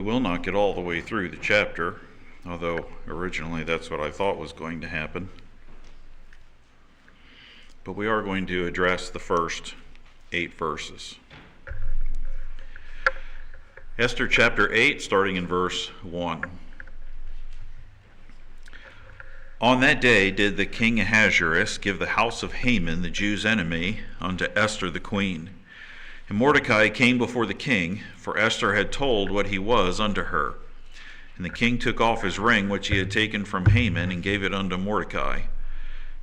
We will not get all the way through the chapter, although originally that's what I thought was going to happen. But we are going to address the first 8 verses. Esther chapter 8, starting in verse 1. On that day did the king Ahasuerus give the house of Haman, the Jews' enemy, unto Esther the queen. And Mordecai came before the king, for Esther had told what he was unto her. And the king took off his ring which he had taken from Haman, and gave it unto Mordecai.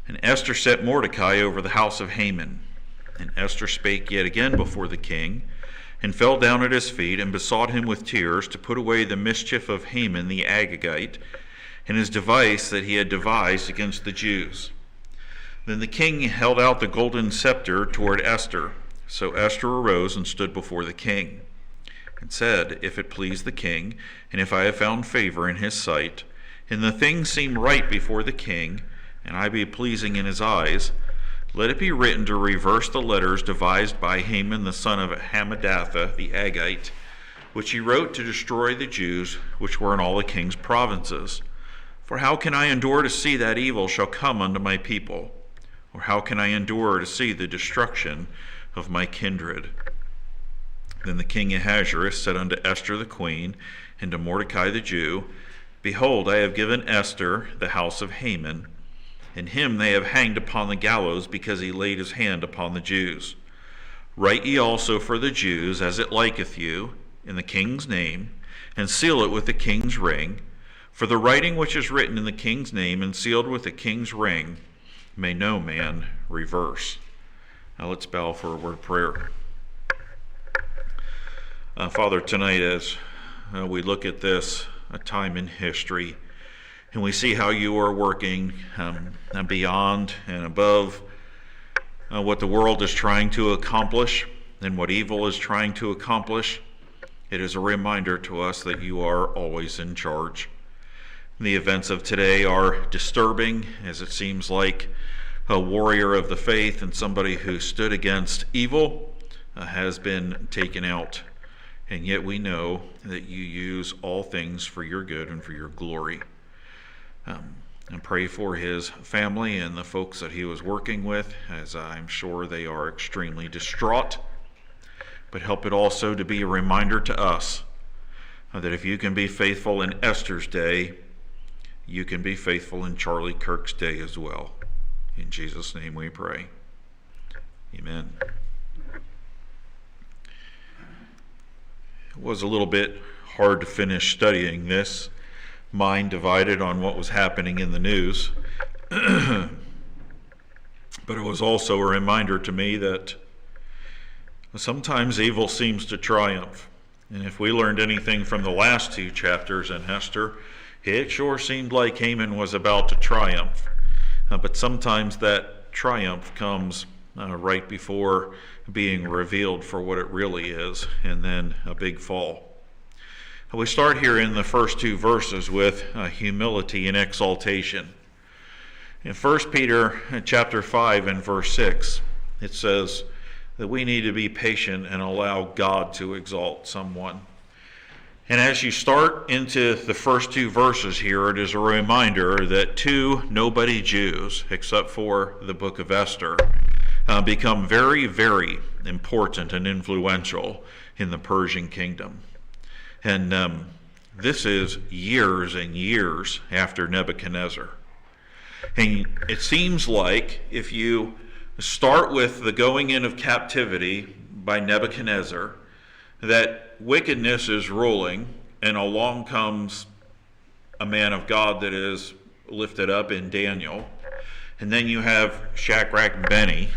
And Esther set Mordecai over the house of Haman. And Esther spake yet again before the king, and fell down at his feet, and besought him with tears to put away the mischief of Haman the Agagite, and his device that he had devised against the Jews. Then the king held out the golden scepter toward Esther. So Esther arose and stood before the king, and said, If it please the king, and if I have found favor in his sight, and the thing seem right before the king, and I be pleasing in his eyes, let it be written to reverse the letters devised by Haman the son of Hammedatha the Agagite, which he wrote to destroy the Jews which were in all the king's provinces. For how can I endure to see that evil shall come unto my people? Or how can I endure to see the destruction of my kindred? Then the king Ahasuerus said unto Esther the queen, and to Mordecai the Jew, Behold, I have given Esther the house of Haman, and him they have hanged upon the gallows, because he laid his hand upon the Jews. Write ye also for the Jews, as it liketh you, in the king's name, and seal it with the king's ring. For the writing which is written in the king's name, and sealed with the king's ring, may no man reverse. Now let's bow for a word of prayer. Father, tonight as we look at this a time in history, and we see how you are working beyond and above what the world is trying to accomplish and what evil is trying to accomplish, it is a reminder to us that you are always in charge. The events of today are disturbing, as it seems like a warrior of the faith and somebody who stood against evil has been taken out. And yet we know that you use all things for your good and for your glory. And pray for his family and the folks that he was working with, as I'm sure they are extremely distraught. But help it also to be a reminder to us that if you can be faithful in Esther's day, you can be faithful in Charlie Kirk's day as well. In Jesus' name we pray. Amen. It was a little bit hard to finish studying this, mind divided on what was happening in the news. But it was also a reminder to me that sometimes evil seems to triumph. And if we learned anything from the last 2 chapters in Esther, it sure seemed like Haman was about to triumph. But sometimes that triumph comes right before being revealed for what it really is, and then a big fall. We start here in the first 2 verses with humility and exaltation. In 1 Peter chapter 5 and verse 6, it says that we need to be patient and allow God to exalt someone. And as you start into the first 2 verses here, it is a reminder that 2 nobody Jews, except for the book of Esther, become very, very important and influential in the Persian kingdom. And this is years and years after Nebuchadnezzar. And it seems like if you start with the going in of captivity by Nebuchadnezzar, that wickedness is ruling, and along comes a man of God that is lifted up in Daniel. And then you have Shadrach and Benny.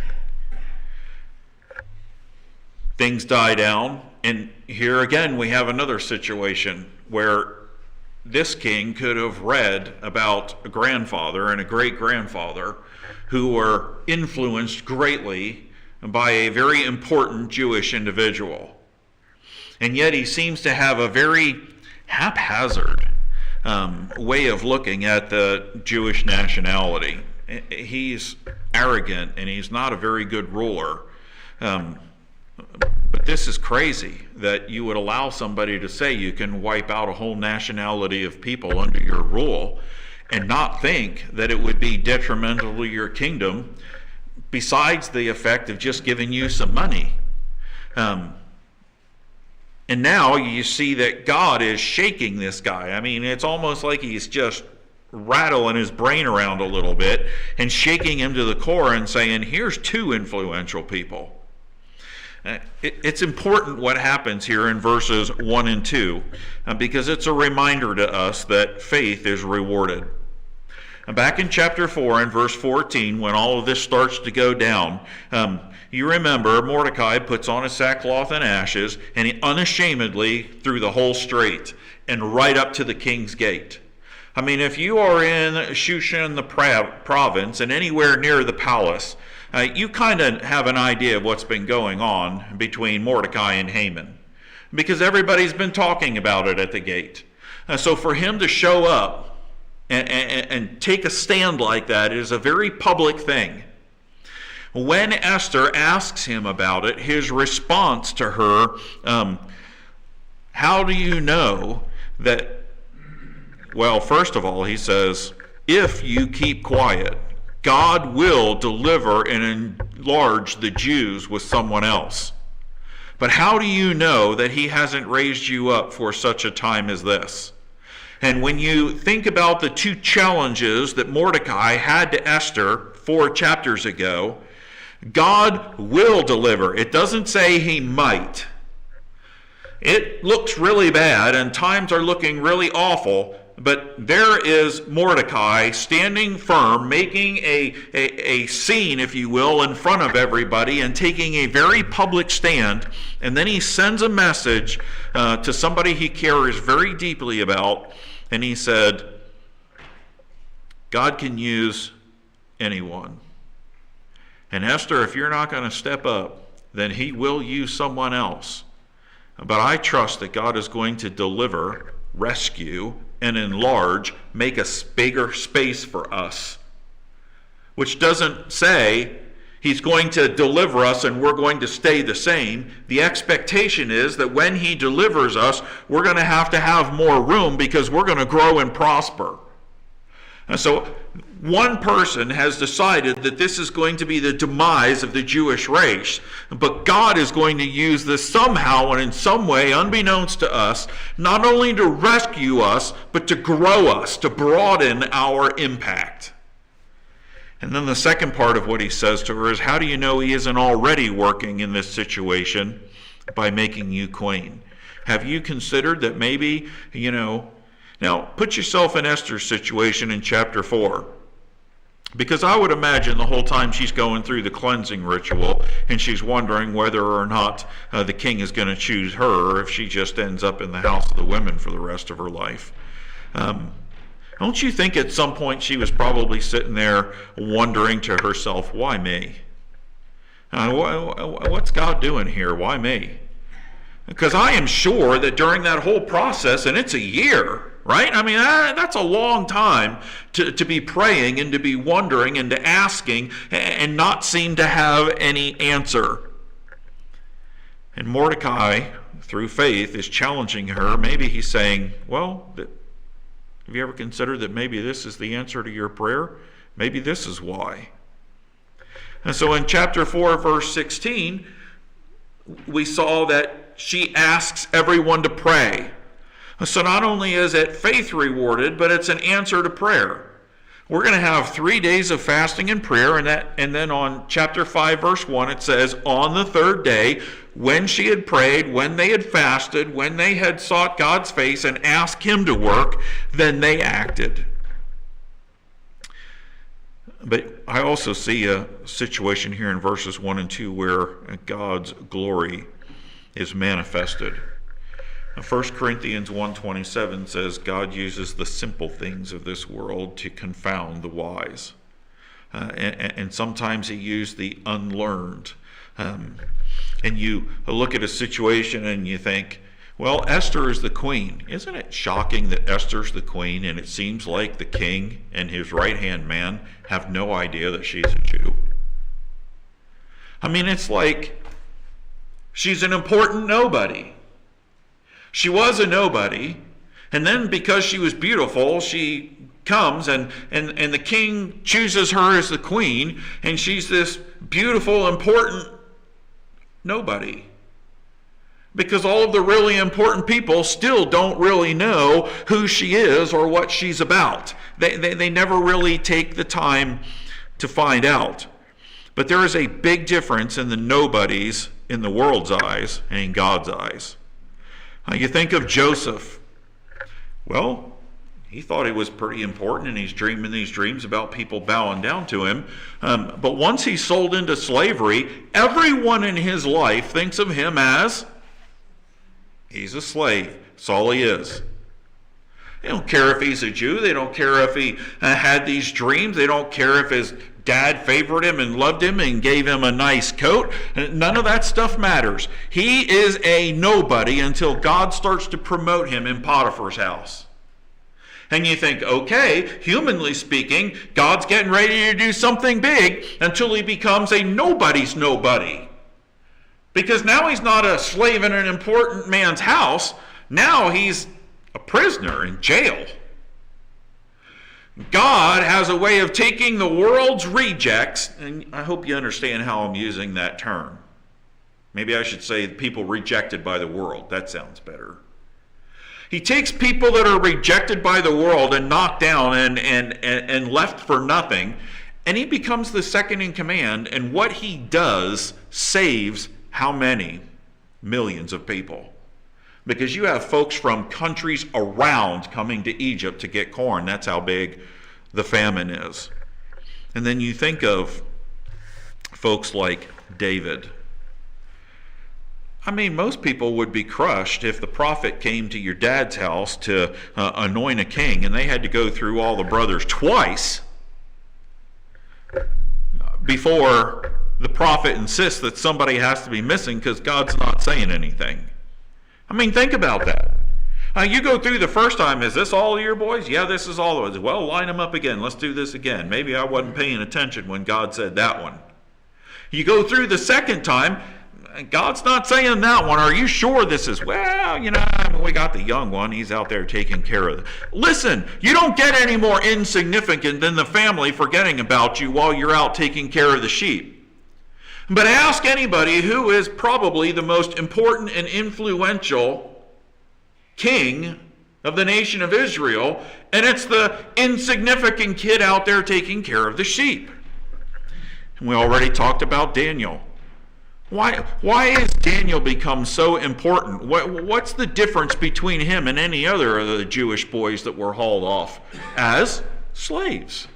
Things die down, and here again we have another situation where this king could have read about a grandfather and a great-grandfather who were influenced greatly by a very important Jewish individual. And yet he seems to have a very haphazard way of looking at the Jewish nationality. He's arrogant, and he's not a very good ruler. But this is crazy that you would allow somebody to say you can wipe out a whole nationality of people under your rule and not think that it would be detrimental to your kingdom, besides the effect of just giving you some money. And now you see that God is shaking this guy. I mean, it's almost like he's just rattling his brain around a little bit and shaking him to the core and saying, here's two influential people. It's important what happens here in verses 1 and 2 because it's a reminder to us that faith is rewarded. Back in chapter 4 and verse 14, when all of this starts to go down, you remember Mordecai puts on his sackcloth and ashes, and he unashamedly through the whole street and right up to the king's gate. I mean, if you are in Shushan, the province, and anywhere near the palace, you kind of have an idea of what's been going on between Mordecai and Haman, because everybody's been talking about it at the gate. So for him to show up and take a stand like that is a very public thing. When Esther asks him about it, his response to her, how do you know that? Well, first of all, he says, if you keep quiet, God will deliver and enlarge the Jews with someone else. But how do you know that he hasn't raised you up for such a time as this? And when you think about the two challenges that Mordecai had to Esther 4 chapters ago, God will deliver. It doesn't say he might. It looks really bad and times are looking really awful, but there is Mordecai standing firm, making a scene, if you will, in front of everybody and taking a very public stand. And then he sends a message to somebody he cares very deeply about. And he said, God can use anyone. And Esther, if you're not going to step up, then he will use someone else. But I trust that God is going to deliver, rescue, and enlarge, make a bigger space for us. Which doesn't say he's going to deliver us and we're going to stay the same. The expectation is that when he delivers us, we're going to have more room because we're going to grow and prosper. And so one person has decided that this is going to be the demise of the Jewish race, but God is going to use this somehow and in some way, unbeknownst to us, not only to rescue us, but to grow us, to broaden our impact. And then the second part of what he says to her is, how do you know he isn't already working in this situation by making you queen? Have you considered that maybe, now put yourself in Esther's situation in chapter 4. Because I would imagine the whole time she's going through the cleansing ritual and she's wondering whether or not the king is going to choose her, or if she just ends up in the house of the women for the rest of her life. Don't you think at some point she was probably sitting there wondering to herself, why me? What's God doing here? Why me? Because I am sure that during that whole process, and it's a year, right? I mean, that's a long time to be praying and to be wondering and to asking and not seem to have any answer. And Mordecai, through faith, is challenging her. Maybe he's saying, well, have you ever considered that maybe this is the answer to your prayer? Maybe this is why. And so in chapter 4, verse 16, we saw that she asks everyone to pray. So not only is it faith rewarded, but it's an answer to prayer. We're going to have 3 days of fasting and prayer, and then on chapter 5, verse 1, it says, on the third day, when she had prayed, when they had fasted, when they had sought God's face and asked him to work, then they acted. But I also see a situation here in verses 1 and 2 where God's glory is manifested. 1 Corinthians 1:27 says God uses the simple things of this world to confound the wise. And sometimes he used the unlearned. And you look at a situation and you think, well, Esther is the queen. Isn't it shocking that Esther's the queen and it seems like the king and his right-hand man have no idea that she's a Jew? I mean, it's like She's an important nobody. She was a nobody, and then because she was beautiful, she comes and the king chooses her as the queen, and she's this beautiful, important nobody. Because all of the really important people still don't really know who she is or what she's about. They never really take the time to find out. But there is a big difference in the nobodies in the world's eyes and in God's eyes. You think of Joseph. Well, he thought he was pretty important, and he's dreaming these dreams about people bowing down to him. But once he's sold into slavery, everyone in his life thinks of him as he's a slave. That's all he is. They don't care if he's a Jew. They don't care if he had these dreams. They don't care if his dad favored him and loved him and gave him a nice coat. None of that stuff matters. He is a nobody until God starts to promote him in Potiphar's house. And you think, okay, humanly speaking, God's getting ready to do something big until he becomes a nobody's nobody. Because now he's not a slave in an important man's house. Now he's a prisoner in jail. God has a way of taking the world's rejects, and I hope you understand how I'm using that term. Maybe I should say people rejected by the world. That sounds better. He takes people that are rejected by the world and knocked down and left for nothing, and he becomes the second in command, and what he does saves how many? Millions of people. Because you have folks from countries around coming to Egypt to get corn. That's how big the famine is. And then you think of folks like David. I mean, most people would be crushed if the prophet came to your dad's house to anoint a king, and they had to go through all the brothers twice before the prophet insists that somebody has to be missing because God's not saying anything. I mean, think about that. You go through the first time, is this all of your boys? Yeah, this is all of us. Well, line them up again. Let's do this again. Maybe I wasn't paying attention when God said that one. You go through the second time, God's not saying that one. Are you sure this is? Well, we got the young one. He's out there taking care of it. Listen, you don't get any more insignificant than the family forgetting about you while you're out taking care of the sheep. But ask anybody who is probably the most important and influential king of the nation of Israel, and it's the insignificant kid out there taking care of the sheep. And we already talked about Daniel. Why has Daniel become so important? What's the difference between him and any other of the Jewish boys that were hauled off as slaves?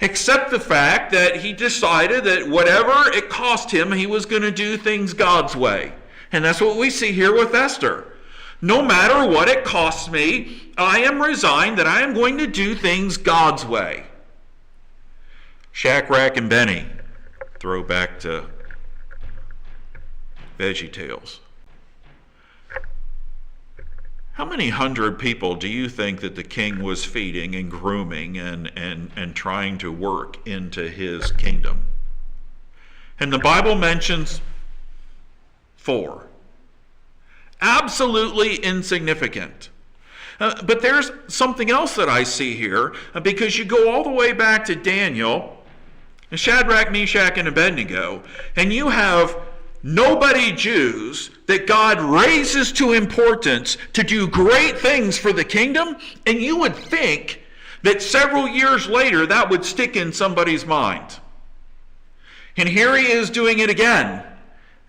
Except the fact that he decided that whatever it cost him, he was going to do things God's way. And that's what we see here with Esther. No matter what it costs me, I am resigned that I am going to do things God's way. Shadrach and Benny. Throw back to VeggieTales. How many hundred people do you think that the king was feeding and grooming and trying to work into his kingdom? And the Bible mentions 4. Absolutely insignificant. But there's something else that I see here, because you go all the way back to Daniel, Shadrach, Meshach, and Abednego, and you have nobody Jews that God raises to importance to do great things for the kingdom, and you would think that several years later that would stick in somebody's mind. And here he is doing it again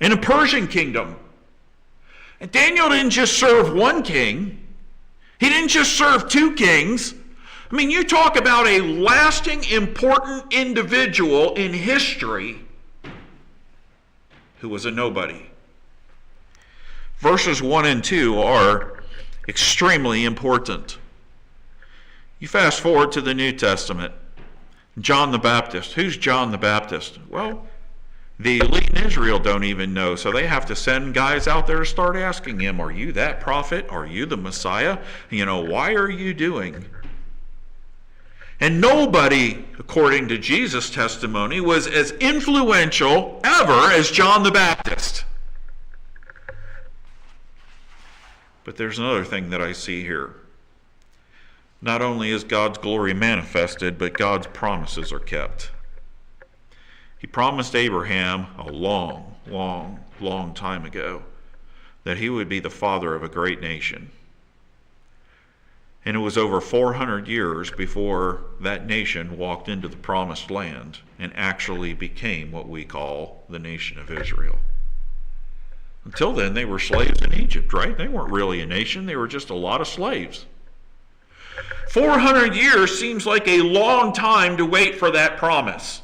in a Persian kingdom. And Daniel didn't just serve one king. He didn't just serve 2 kings. I mean, you talk about a lasting, important individual in history who was a nobody. Verses 1 and 2 are extremely important. You fast forward to the New Testament. John the Baptist. Who's John the Baptist? Well, the elite in Israel don't even know, so they have to send guys out there to start asking him, are you that prophet? Are you the Messiah? Why are you doing? And nobody, according to Jesus' testimony, was as influential ever as John the Baptist. But there's another thing that I see here. Not only is God's glory manifested, but God's promises are kept. He promised Abraham a long, long, long time ago that he would be the father of a great nation. And it was over 400 years before that nation walked into the promised land and actually became what we call the nation of Israel. Until then, they were slaves in Egypt, right? They weren't really a nation. They were just a lot of slaves. 400 years seems like a long time to wait for that promise.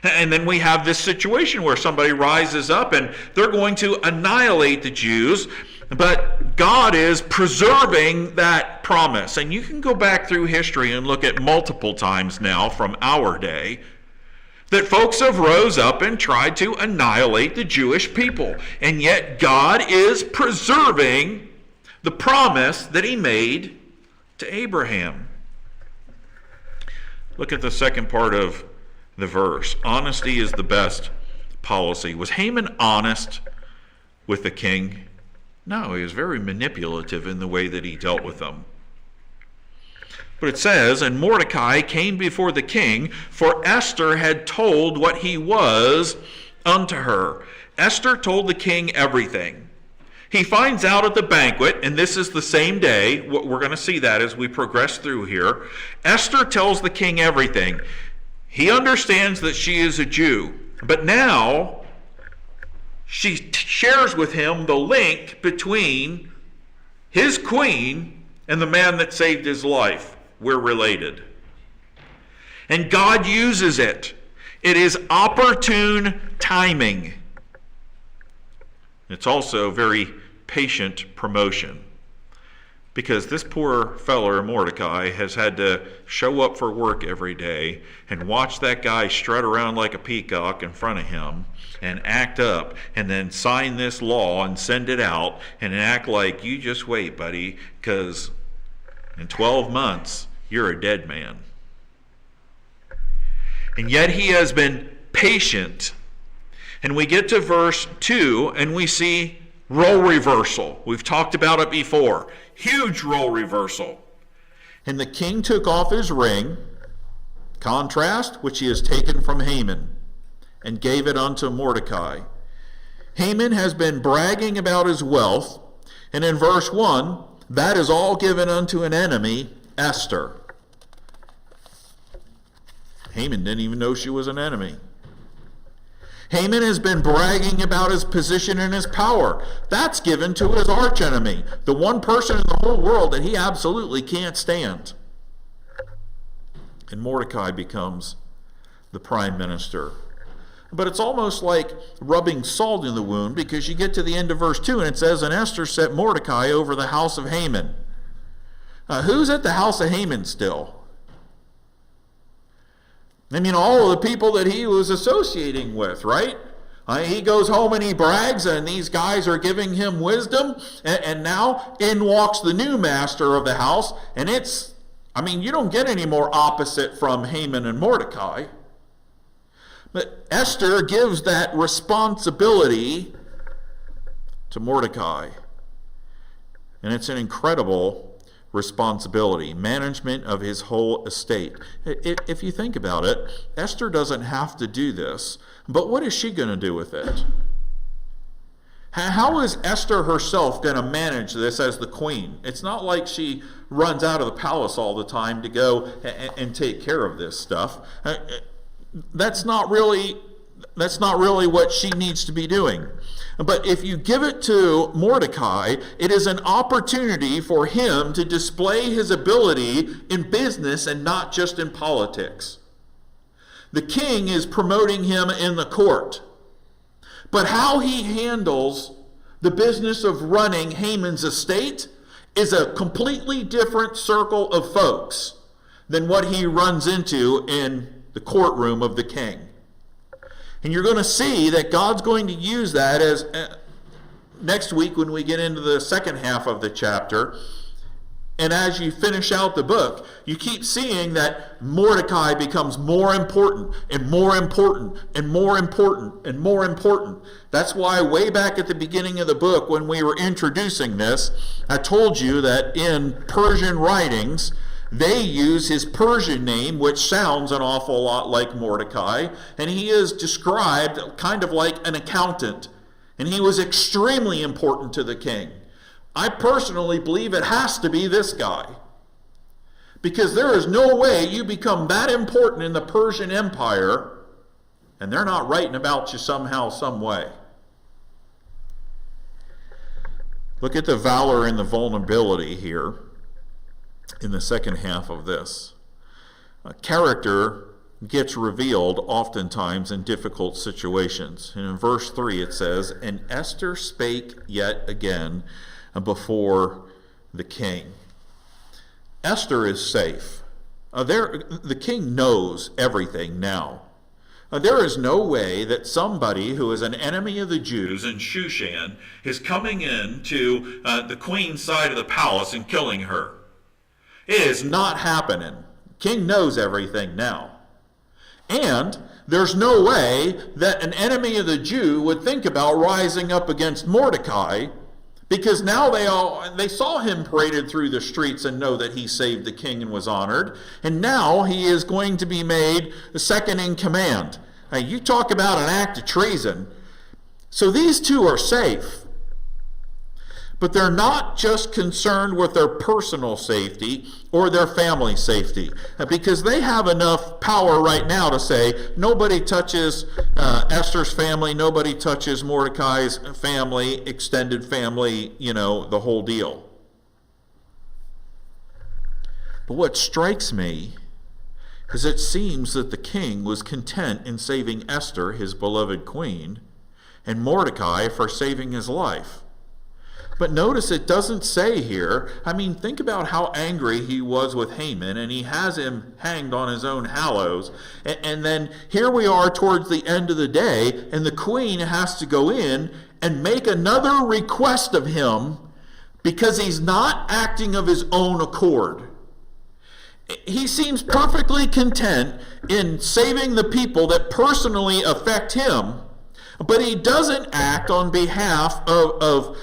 And then we have this situation where somebody rises up and they're going to annihilate the Jews, but God is preserving that promise. And you can go back through history and look at multiple times now from our day that folks have rose up and tried to annihilate the Jewish people. And yet God is preserving the promise that he made to Abraham. Look at the second part of the verse. Honesty is the best policy. Was Haman honest with the king? No, he was very manipulative in the way that he dealt with them. But it says, and Mordecai came before the king, for Esther had told what he was unto her. Esther told the king everything. He finds out at the banquet, and this is the same day. We're going to see that as we progress through here. Esther tells the king everything. He understands that she is a Jew, but now she shares with him the link between his queen and the man that saved his life. We're related. And God uses it. It is opportune timing. It's also very patient promotion. Because this poor feller, Mordecai, has had to show up for work every day and watch that guy strut around like a peacock in front of him and act up and then sign this law and send it out and act like, you just wait, buddy, because in 12 months, you're a dead man. And yet he has been patient. And we get to verse 2 and we see role reversal. We've talked about it before. Huge role reversal. And the king took off his ring, contrast, which he has taken from Haman, and gave it unto Mordecai. Haman has been bragging about his wealth, and in verse 1, that is all given unto an enemy, Esther. Haman didn't even know she was an enemy. Haman has been bragging about his position and his power. That's given to his archenemy, the one person in the whole world that he absolutely can't stand. And Mordecai becomes the prime minister. But it's almost like rubbing salt in the wound, because you get to the end of verse 2 and it says, and Esther set Mordecai over the house of Haman. Who's at the house of Haman still? I mean, all of the people that he was associating with, right? He goes home and he brags, and these guys are giving him wisdom, and now in walks the new master of the house, and you don't get any more opposite from Haman and Mordecai. But Esther gives that responsibility to Mordecai, and it's an incredible responsibility, management of his whole estate. If you think about it, Esther doesn't have to do this, but what is she going to do with it? How is Esther herself going to manage this as the queen? It's not like she runs out of the palace all the time to go and take care of this stuff. That's not really what she needs to be doing. But if you give it to Mordecai, it is an opportunity for him to display his ability in business and not just in politics. The king is promoting him in the court. But how he handles the business of running Haman's estate is a completely different circle of folks than what he runs into in the courtroom of the king. And you're going to see that God's going to use that as next week when we get into the second half of the chapter And as you finish out the book, you keep seeing that Mordecai becomes more important and more important and more important and more important. That's why way back at the beginning of the book, when we were introducing this, I told you that in Persian writings, they use his Persian name, which sounds an awful lot like Mordecai, and he is described kind of like an accountant. And he was extremely important to the king. I personally believe it has to be this guy. Because there is no way you become that important in the Persian Empire and they're not writing about you somehow, some way. Look at the valor and the vulnerability here in the second half of this. A character gets revealed oftentimes in difficult situations. And in verse 3 it says, "And Esther spake yet again before the king." Esther is safe. The king knows everything now. There is no way that somebody who is an enemy of the Jews in Shushan is coming in to the queen's side of the palace and killing her. It is not happening. King knows everything now. And there's no way that an enemy of the Jew would think about rising up against Mordecai, because now they saw him paraded through the streets and know that he saved the king and was honored. And now he is going to be made second in command. Now, you talk about an act of treason. So these two are safe. But they're not just concerned with their personal safety or their family safety, because they have enough power right now to say, nobody touches Esther's family, nobody touches Mordecai's family, extended family, the whole deal. But what strikes me is it seems that the king was content in saving Esther, his beloved queen, and Mordecai for saving his life. But notice it doesn't say here, think about how angry he was with Haman, and he has him hanged on his own gallows. And then here we are towards the end of the day, and the queen has to go in and make another request of him because he's not acting of his own accord. He seems perfectly content in saving the people that personally affect him, but he doesn't act on behalf of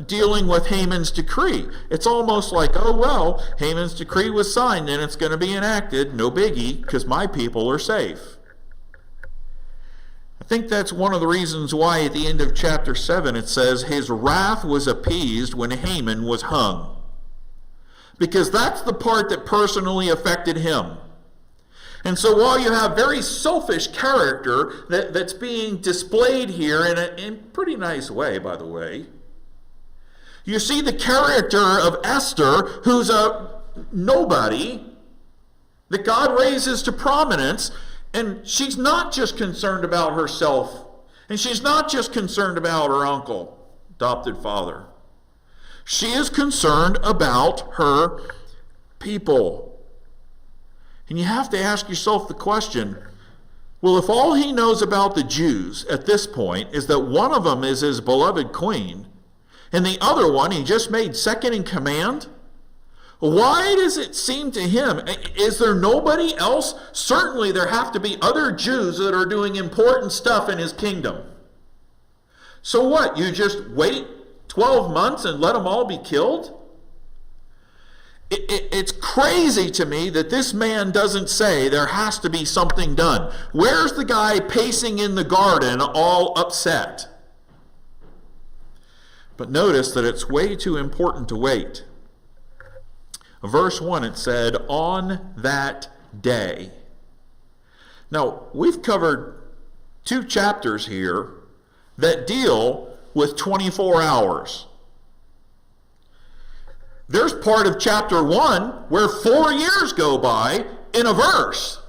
dealing with Haman's decree. It's almost like, Haman's decree was signed and it's going to be enacted. No biggie, because my people are safe. I think that's one of the reasons why at the end of chapter 7 it says, his wrath was appeased when Haman was hung. Because that's the part that personally affected him. And so while you have very selfish character that's being displayed here in a pretty nice way, by the way, you see the character of Esther, who's a nobody, that God raises to prominence, and she's not just concerned about herself, and she's not just concerned about her uncle, adopted father. She is concerned about her people. And you have to ask yourself the question, well, if all he knows about the Jews at this point is that one of them is his beloved queen, and the other one he just made second in command, why does it seem to him, is there nobody else? Certainly there have to be other Jews that are doing important stuff in his kingdom. So what, you just wait 12 months and let them all be killed? It's crazy to me that this man doesn't say there has to be something done. Where's the guy pacing in the garden all upset? But notice that it's way too important to wait. Verse 1, it said, on that day. Now, we've covered 2 chapters here that deal with 24 hours. There's part of chapter 1 where 4 years go by in a verse.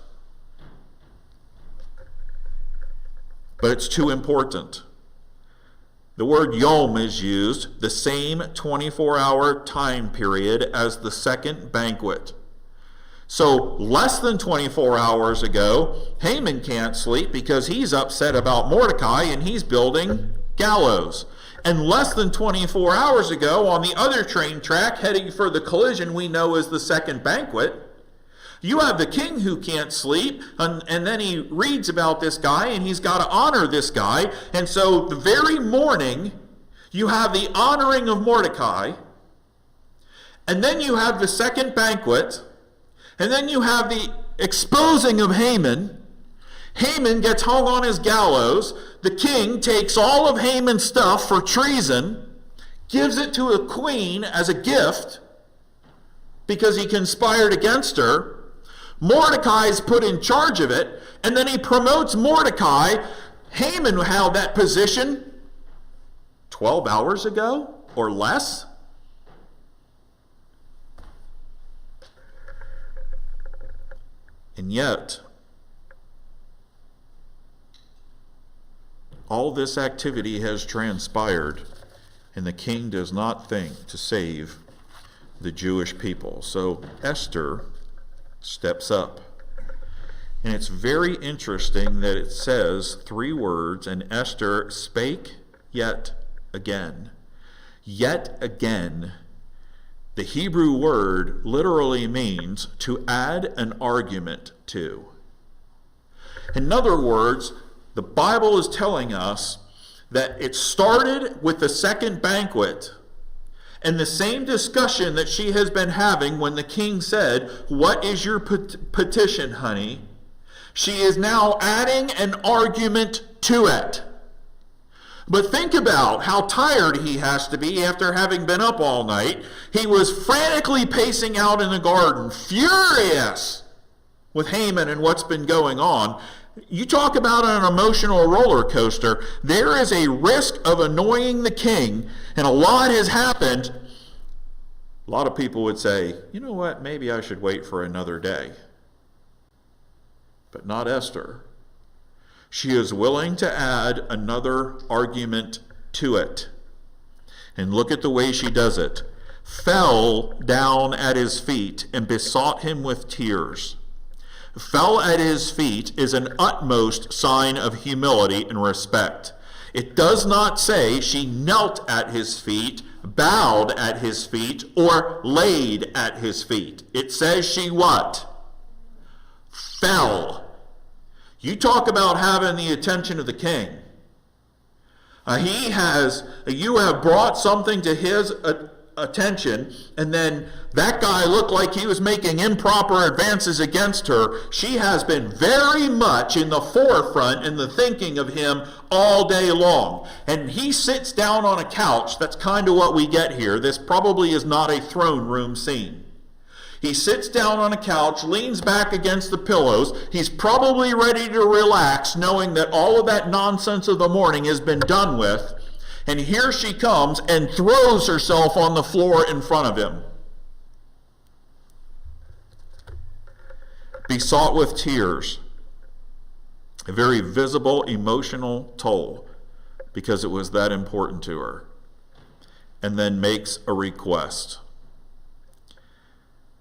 But it's too important. The word yom is used, the same 24-hour time period as the second banquet. So less than 24 hours ago, Haman can't sleep because he's upset about Mordecai and he's building gallows. And less than 24 hours ago, on the other train track heading for the collision we know as the second banquet, you have the king who can't sleep, and then he reads about this guy, and he's got to honor this guy. And so the very morning, you have the honoring of Mordecai, and then you have the second banquet, and then you have the exposing of Haman. Haman gets hung on his gallows. The king takes all of Haman's stuff for treason, gives it to a queen as a gift because he conspired against her. Mordecai is put in charge of it, and then he promotes Mordecai. Haman held that position 12 hours ago or less. And yet, all this activity has transpired, and the king does not think to save the Jewish people. So Esther steps up. And it's very interesting that it says 3 words, and Esther spake yet again. Yet again. The Hebrew word literally means to add an argument to. In other words, the Bible is telling us that it started with the second banquet, and the same discussion that she has been having when the king said, "What is your petition, honey?" She is now adding an argument to it. But think about how tired he has to be after having been up all night. He was frantically pacing out in the garden, furious with Haman and what's been going on. You talk about an emotional roller coaster. There is a risk of annoying the king, and a lot has happened. A lot of people would say, you know what, maybe I should wait for another day. But not Esther. She is willing to add another argument to it. And look at the way she does it. Fell down at his feet and besought him with tears. Fell at his feet is an utmost sign of humility and respect. It does not say she knelt at his feet, bowed at his feet, or laid at his feet. It says she what? Fell. You talk about having the attention of the king. You have brought something to his attention, and then that guy looked like he was making improper advances against her. She has been very much in the forefront in the thinking of him all day long. And he sits down on a couch. That's kind of what we get here. This probably is not a throne room scene. He sits down on a couch, leans back against the pillows. He's probably ready to relax, knowing that all of that nonsense of the morning has been done with. And here she comes and throws herself on the floor in front of him. Besought with tears. A very visible emotional toll, because it was that important to her. And then makes a request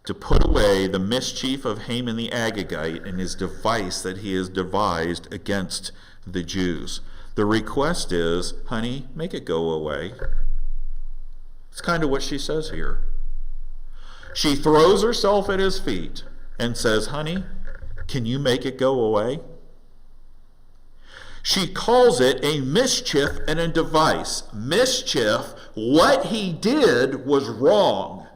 to put away the mischief of Haman the Agagite and his device that he has devised against the Jews. The request is, honey, make it go away. It's kind of what she says here. She throws herself at his feet and says, honey, can you make it go away? She calls it a mischief and a device. Mischief, what he did was wrong.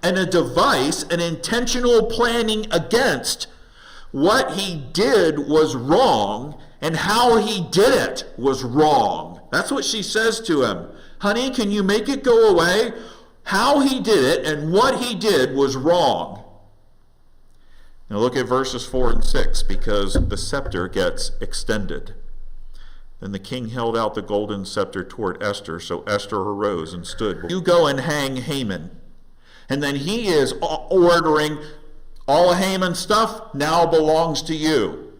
And a device, an intentional planning against what he did was wrong, and how he did it was wrong. That's what she says to him. Honey, can you make it go away? How he did it and what he did was wrong. Now look at verses 4 and 6, because the scepter gets extended. Then the king held out the golden scepter toward Esther, so Esther arose and stood. You go and hang Haman. And then he is ordering all of Haman's stuff now belongs to you.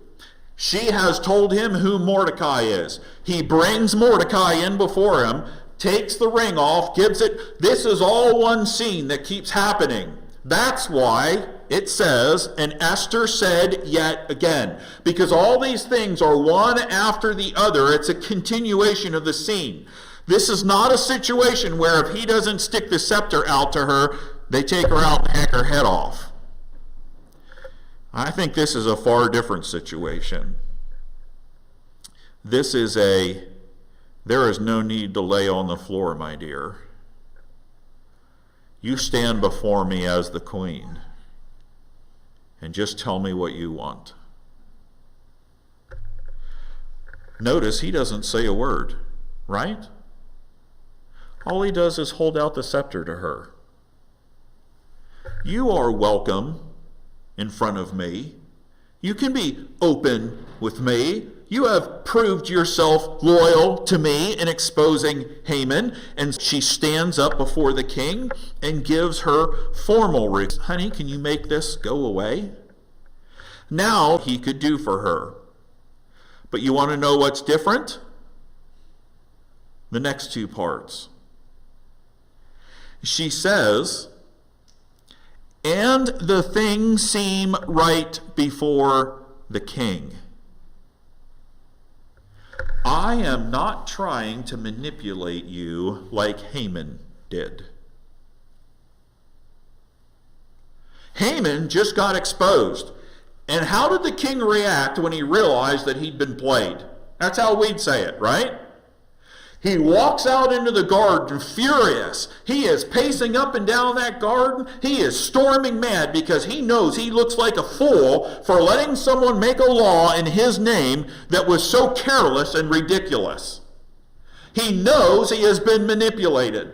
She has told him who Mordecai is. He brings Mordecai in before him, takes the ring off, gives it. This is all one scene that keeps happening. That's why it says, and Esther said yet again. Because all these things are one after the other. It's a continuation of the scene. This is not a situation where if he doesn't stick the scepter out to her, they take her out and hack her head off. I think this is a far different situation. This is there is no need to lay on the floor, my dear. You stand before me as the queen and just tell me what you want. Notice he doesn't say a word, right? All he does is hold out the scepter to her. You are welcome in front of me. You can be open with me. You have proved yourself loyal to me in exposing Haman. And she stands up before the king and gives her formal request. Honey, can you make this go away? Now he could do for her. But you want to know what's different? The next two parts. She says, and the thing seem right before the king. I am not trying to manipulate you like Haman did. Haman just got exposed. And how did the king react when he realized that he'd been played? That's how we'd say it, right? He walks out into the garden furious. He is pacing up and down that garden. He is storming mad because he knows he looks like a fool for letting someone make a law in his name that was so careless and ridiculous. He knows he has been manipulated.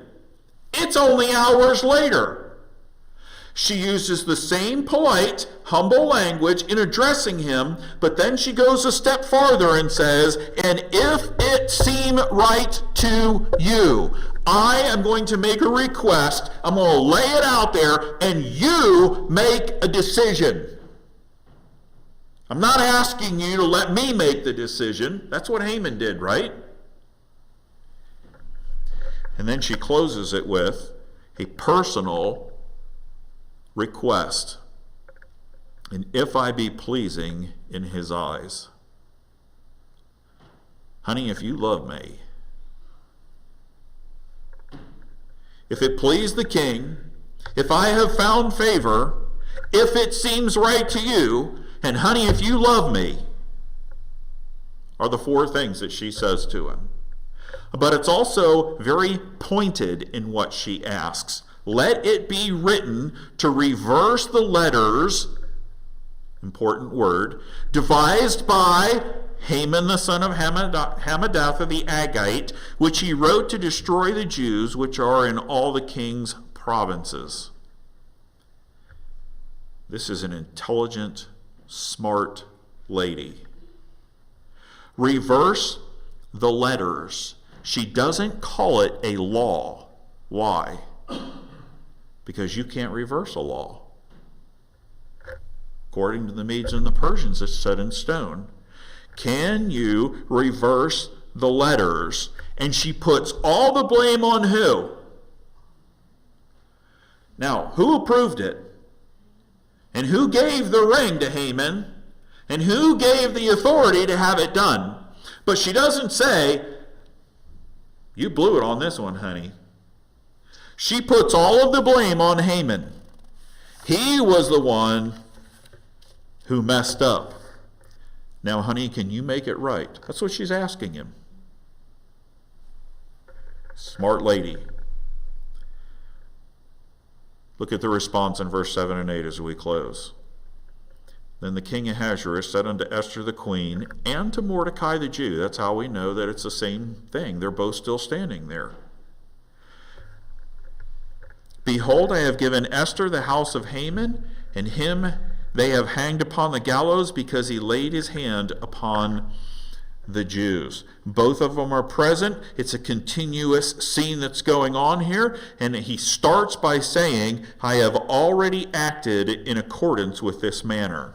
It's only hours later. She uses the same polite, humble language in addressing him, but then she goes a step farther and says, and if it seem right to you, I am going to make a request. I'm going to lay it out there, and you make a decision. I'm not asking you to let me make the decision. That's what Haman did, right? And then she closes it with a personal request. And if I be pleasing in his eyes. Honey, if you love me, if it please the king, if I have found favor, if it seems right to you, and honey, if you love me, are the four things that she says to him. But it's also very pointed in what she asks. Let it be written to reverse the letters, important word, devised by Haman the son of Hammedatha the Agagite, which he wrote to destroy the Jews which are in all the king's provinces. This is an intelligent, smart lady. Reverse the letters. She doesn't call it a law. Why? Because you can't reverse a law. According to the Medes and the Persians, it's set in stone. Can you reverse the letters? And she puts all the blame on who? Now, who approved it? And who gave the ring to Haman? And who gave the authority to have it done? But she doesn't say, you blew it on this one, honey. She puts all of the blame on Haman. He was the one who messed up. Now, honey, can you make it right? That's what she's asking him. Smart lady. Look at the response in verse 7 and 8 as we close. Then the king Ahasuerus said unto Esther the queen and to Mordecai the Jew. That's how we know that it's the same thing. They're both still standing there. Behold, I have given Esther the house of Haman, and him they have hanged upon the gallows because he laid his hand upon the Jews. Both of them are present. It's a continuous scene that's going on here. And he starts by saying, I have already acted in accordance with this manner.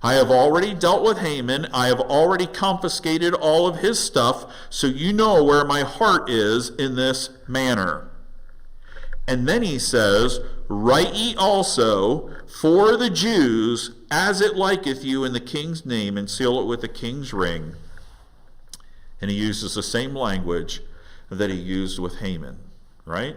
I have already dealt with Haman. I have already confiscated all of his stuff. So you know where my heart is in this manner. And then he says, write ye also for the Jews as it liketh you in the king's name, and seal it with the king's ring. And he uses the same language that he used with Haman, right?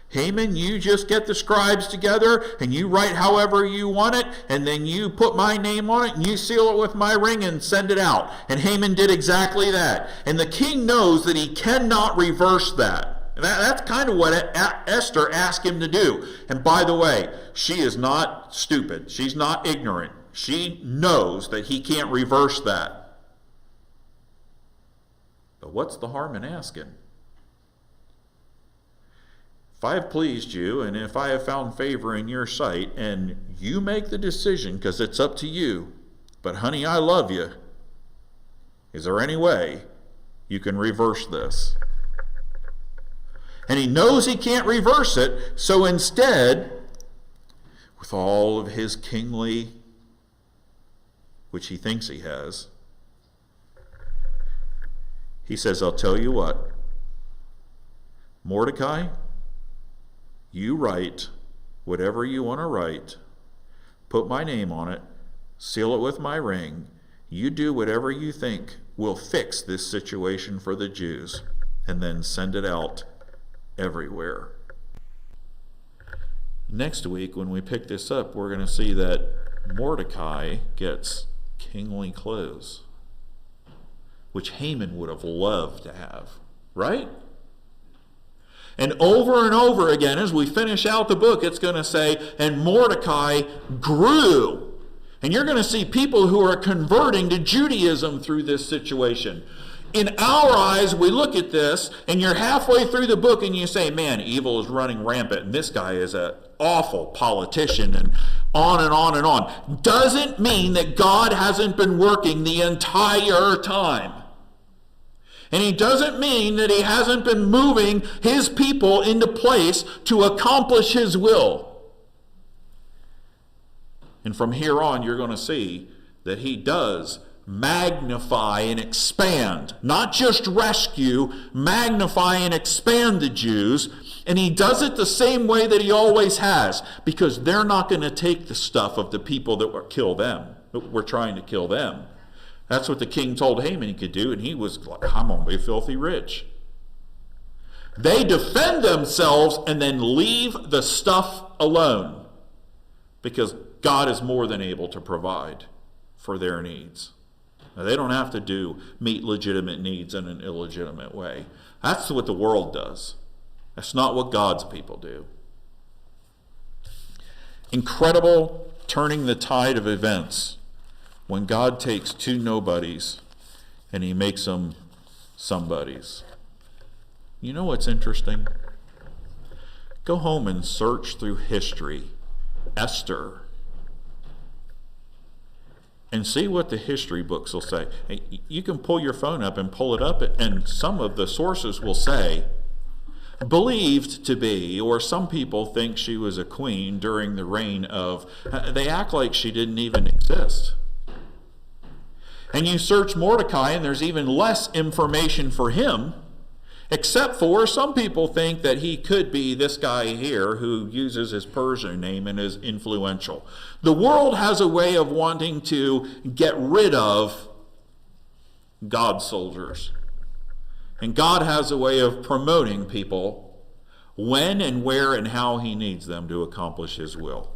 Haman, you just get the scribes together and you write however you want it, and then you put my name on it and you seal it with my ring and send it out. And Haman did exactly that. And the king knows that he cannot reverse that. That's kind of what Esther asked him to do. And by the way, she is not stupid. She's not ignorant. She knows that he can't reverse that. But what's the harm in asking? If I have pleased you, and if I have found favor in your sight, and you make the decision, because it's up to you, but honey, I love you, is there any way you can reverse this? And he knows he can't reverse it, so instead, with all of his kingly, which he thinks he has, he says, I'll tell you what, Mordecai, you write whatever you want to write, put my name on it, seal it with my ring, you do whatever you think will fix this situation for the Jews, and then send it out everywhere. Next week, when we pick this up, we're going to see that Mordecai gets kingly clothes, which Haman would have loved to have, right? And over again, as we finish out the book, it's going to say, and Mordecai grew. And you're going to see people who are converting to Judaism through this situation. In our eyes, we look at this, and you're halfway through the book, and you say, man, evil is running rampant, and this guy is an awful politician, and on and on and on. Doesn't mean that God hasn't been working the entire time. And he doesn't mean that he hasn't been moving his people into place to accomplish his will. And from here on, you're going to see that he does magnify and expand, not just rescue, magnify and expand the Jews. And he does it the same way that he always has, because they're not going to take the stuff of the people that were trying to kill them. That's what the king told Haman he could do, and he was like, I'm going to be filthy rich. They defend themselves and then leave the stuff alone, because God is more than able to provide for their needs. Now, they don't have to meet legitimate needs in an illegitimate way. That's what the world does. That's not what God's people do. Incredible turning the tide of events when God takes two nobodies and he makes them somebodies. You know what's interesting? Go home and search through history, Esther, and see what the history books will say. You can pull your phone up and pull it up, and some of the sources will say, believed to be, or some people think she was a queen during the reign of, they act like she didn't even exist. And you search Mordecai, and there's even less information for him, except for some people think that he could be this guy here who uses his Persian name and is influential. The world has a way of wanting to get rid of God's soldiers. And God has a way of promoting people when and where and how he needs them to accomplish his will.